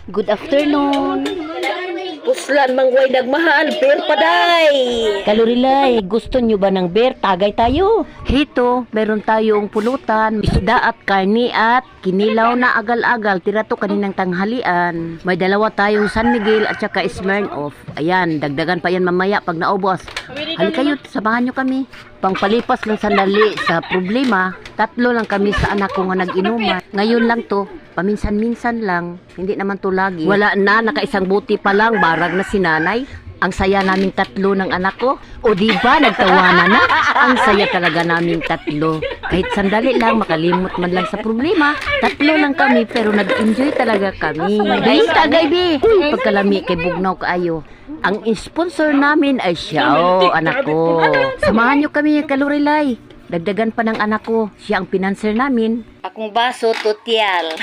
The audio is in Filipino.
Good afternoon. Puslan mangway nagmahal, beer paday. Kalorilay, gusto nyo ba ng beer? Tagay tayo. Hito, meron tayong pulutan, isda at karni at kinilaw na agal-agal. Tira to kaninang tanghalian. May dalawa tayong San Miguel at saka Smirnoff. Ayan, dagdagan pa yan mamaya pag naubos. Halika kayo, samahan nyo kami. Pangpalipas lang sandali sa problema, 3 lang kami sa anak ko nga nag-inuman. Ngayon lang to, paminsan-minsan lang, hindi naman to lagi. Wala na, nakaisang buti pa lang, barag na si nanay. Ang saya naming 3 ng anak ko. O diba, nagtawanan na? Ang saya talaga naming 3. Kahit sandali lang, makalimot man lang sa problema. 3 lang kami, pero nag-enjoy talaga kami. Ay, tagay bi! Pagkalami kay Bugnaw kaayo. Ang sponsor namin ay siya, anak ko. Samahan nyo kami, Kalorilay. Dagdagan pa ng anak ko. Siya ang pinanser namin. Akong baso, tutyal.